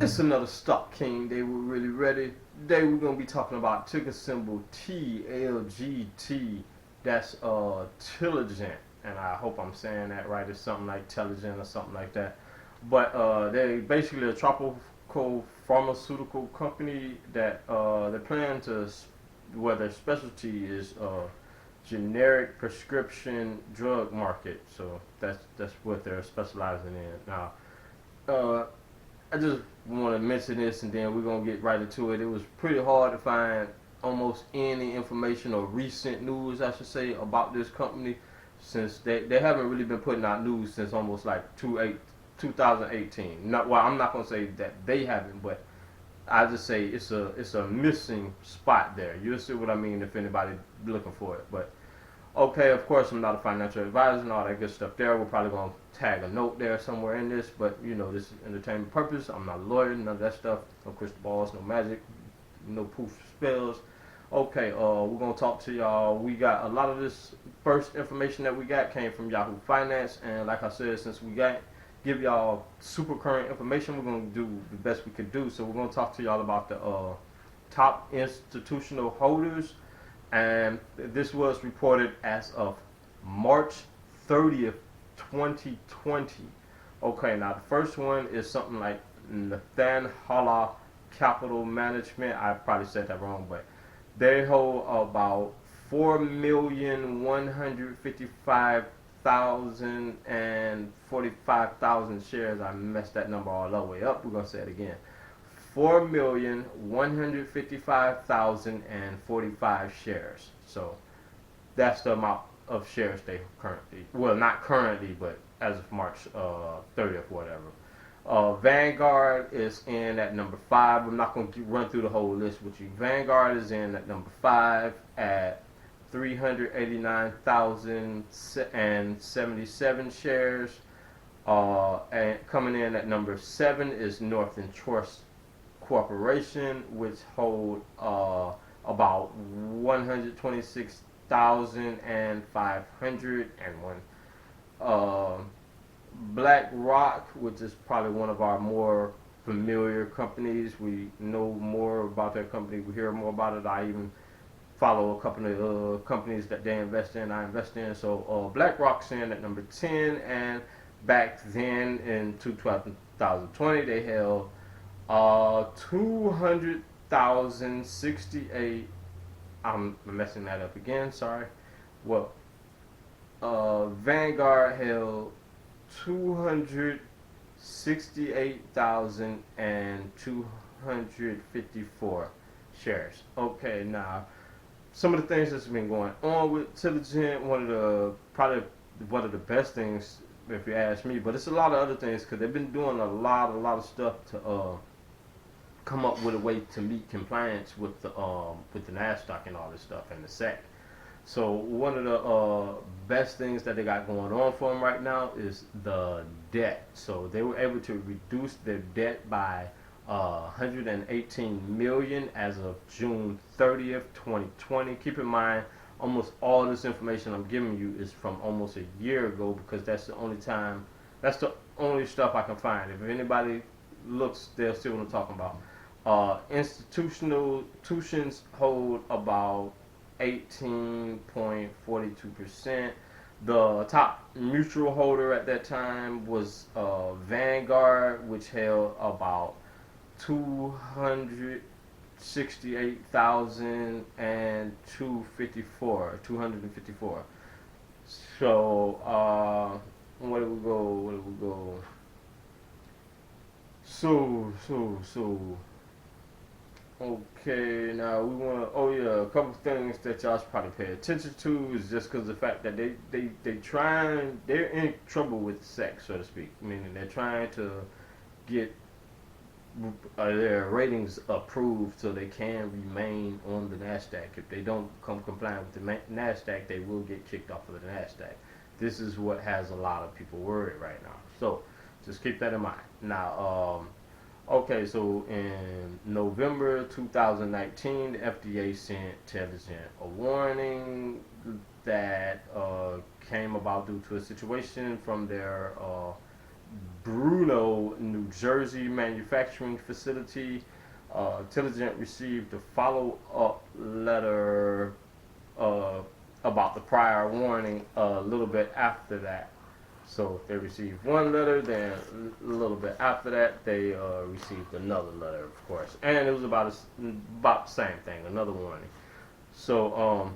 It's another Stock King. They were really ready. Today we're gonna be talking about ticker symbol TLGT. That's Teligent, and I hope I'm saying that right. It's something like Teligent or something like that. But they basically a tropical pharmaceutical company that they plan to, where their specialty is generic prescription drug market. So that's what they're specializing in now. Uh, I just want to mention this, and then we're gonna get right into it. It was pretty hard to find almost any information or recent news, I should say, about this company, since they haven't really been putting out news since almost like 2018. Not well, I'm not gonna say that they haven't, but I just say it's a missing spot there. You'll see what I mean if anybody looking for it, but. Okay, of course, I'm not a financial advisor and all that good stuff there. We're probably going to tag a note there somewhere in this, but you know, this is entertainment purpose. I'm not a lawyer, none of that stuff. No crystal balls, no magic, no poof spells. Okay, we're going to talk to y'all. We got a lot of this first information that we got came from Yahoo Finance, and like I said, since we got give y'all super current information, we're going to do the best we can do. So we're going to talk to y'all about the top institutional holders, and this was reported as of March 30th, 2020. Okay, now the first one is something like Nathan Hala Capital Management. I probably said that wrong, but they hold about 4,155,045,000 shares. I messed that number all the way up. We're gonna say it again. 4,155,045 shares. So that's the amount of shares they currently, well, not currently, but as of March 30th, whatever. Vanguard is in at number 5. I'm not going to run through the whole list with you. Vanguard is in at number 5 at 389,077 shares. And coming in at number 7 is Northern Trust Corporation, which hold about 126,501. BlackRock, which is probably one of our more familiar companies. We know more about that company. We hear more about it. I even follow a couple of companies that they invest in. I invest in. So BlackRock's in at number 10, and back then in 2020 they held 200,068. I'm messing that up again. Sorry. Well, Vanguard held 268,254 shares. Okay, now some of the things that's been going on with Teligent, probably one of the best things, if you ask me, but it's a lot of other things because they've been doing a lot of stuff to come up with a way to meet compliance with the NASDAQ and all this stuff and the SEC. So one of the best things that they got going on for them right now is the debt. So they were able to reduce their debt by 118 million as of June 30th, 2020. Keep in mind, almost all this information I'm giving you is from almost a year ago, because that's the only stuff I can find. If anybody looks, they'll see what I'm talking about. Institutions hold about 18.42%. The top mutual holder at that time was Vanguard, which held about 254. So where do we go? So okay, now we want to, a couple things that y'all should probably pay attention to is just because the fact that they're in trouble with sex, so to speak, meaning they're trying to get their ratings approved so they can remain on the NASDAQ. If they don't come compliant with the NASDAQ, they will get kicked off of the NASDAQ. This is what has a lot of people worried right now. So just keep that in mind. Now, okay, so in November 2019, the FDA sent Teligent a warning that came about due to a situation from their Bruno, New Jersey manufacturing facility. Teligent received a follow-up letter uh, about the prior warning a little bit after that. So they received one letter, then a little bit after that, they received another letter, of course, and it was about the same thing, another warning. So,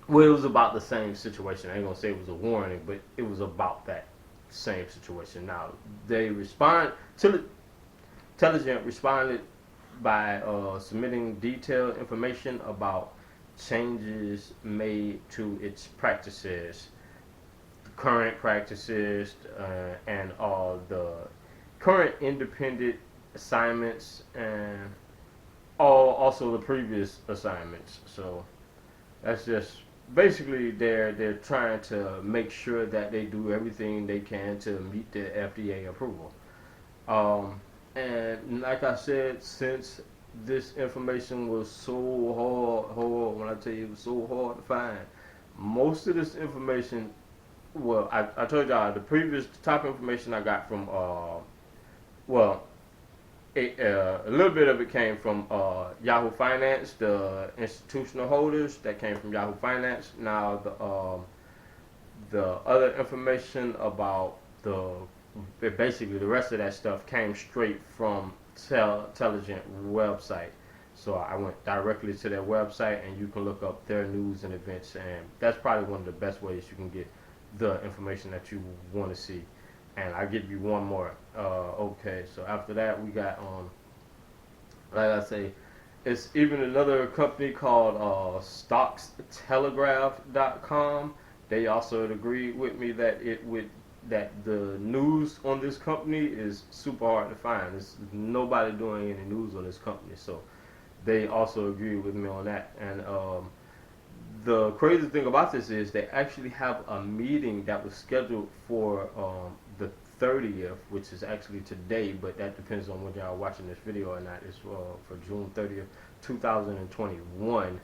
well, it was about the same situation. I ain't gonna say it was a warning, but it was about that same situation. Now they respond. Teligent responded by submitting detailed information about changes made to its practices, current practices, and all the current independent assignments, and also the previous assignments. So that's just basically they're trying to make sure that they do everything they can to meet the FDA approval. And like I said, since this information was so hard, when I tell you it was so hard to find, most of this information, well, I told y'all the previous top information I got from, well, a little bit of it came from Yahoo Finance, the institutional holders that came from Yahoo Finance. Now the other information about basically the rest of that stuff came straight from Teligent website. So I went directly to their website, and you can look up their news and events, and that's probably one of the best ways you can get the information that you want to see. And I'll give you one more. Okay, so after that we got like I say, it's even another company called StocksTelegraph.com. They also agreed with me that that the news on this company is super hard to find. There's nobody doing any news on this company, so they also agree with me on that. And the crazy thing about this is they actually have a meeting that was scheduled for the 30th, which is actually today, but that depends on when y'all are watching this video or not. It's for June 30th, 2021.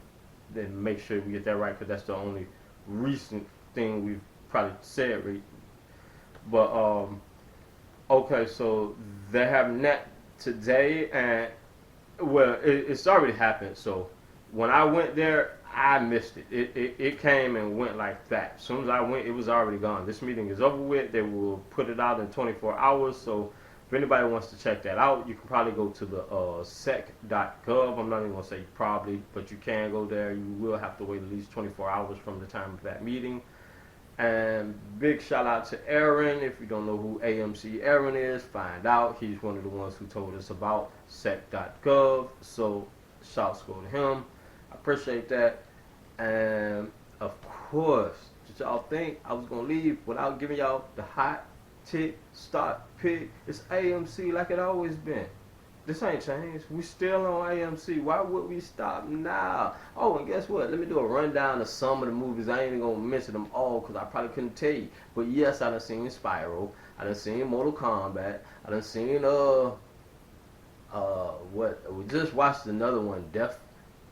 Then make sure we get that right, because that's the only recent thing we've probably said right. But okay, so they're having that today, and well, it's already happened. So when I went there, I missed it. It came and went like that. As soon as I went, it was already gone. This meeting is over with. They will put it out in 24 hours. So if anybody wants to check that out, you can probably go to the sec.gov. I'm not even going to say probably, but you can go there. You will have to wait at least 24 hours from the time of that meeting. And big shout out to Aaron. If you don't know who AMC Aaron is, find out. He's one of the ones who told us about sec.gov. So shouts go to him. I appreciate that. And of course, did y'all think I was gonna leave without giving y'all the hot tick stock pick? It's AMC like it always been. This ain't changed. We still on AMC. Why would we stop now? Oh, and guess what? Let me do a rundown of some of the movies. I ain't even gonna mention them all because I probably couldn't tell you. But yes, I done seen Spiral. I done seen Mortal Kombat. I done seen what? We just watched another one,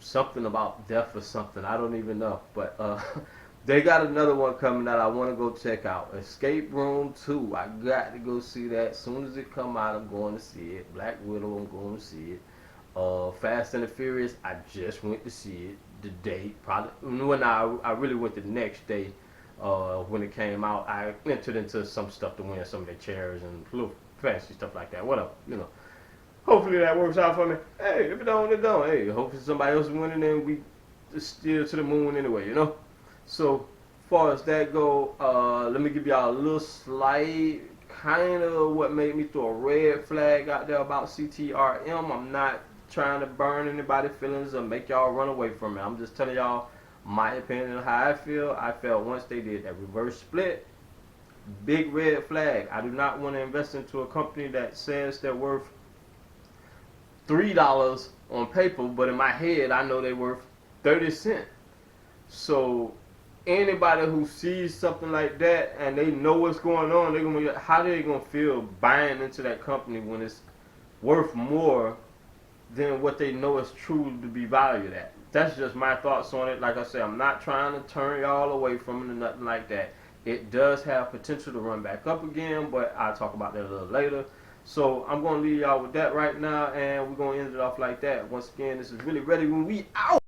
something about death or something. I don't even know. But they got another one coming that I want to go check out. Escape Room 2. I got to go see that. As soon as it come out, I'm going to see it. Black Widow, I'm going to see it. Fast and the Furious, I just went to see it. The day, probably when I really went the next day when it came out. I entered into some stuff to win some of the chairs and little fancy stuff like that. Whatever, you know. Hopefully that works out for me. Hey, if it don't, it don't. Hey, hopefully somebody else is winning and we steer to the moon anyway, you know? So, far as that go, let me give y'all a little slight kind of what made me throw a red flag out there about CTRM. I'm not trying to burn anybody's feelings or make y'all run away from it. I'm just telling y'all my opinion on how I feel. I felt once they did that reverse split, big red flag. I do not want to invest into a company that says they're worth $3 on paper, but in my head I know they're worth 30 cents. So anybody who sees something like that and they know what's going on, they're gonna, how they gonna feel buying into that company when it's worth more than what they know is truly to be valued at? That's just my thoughts on it. Like I said, I'm not trying to turn y'all away from it or nothing like that. It does have potential to run back up again, but I'll talk about that a little later. So I'm going to leave y'all with that right now, and we're going to end it off like that. Once again, this is Really Ready When we out.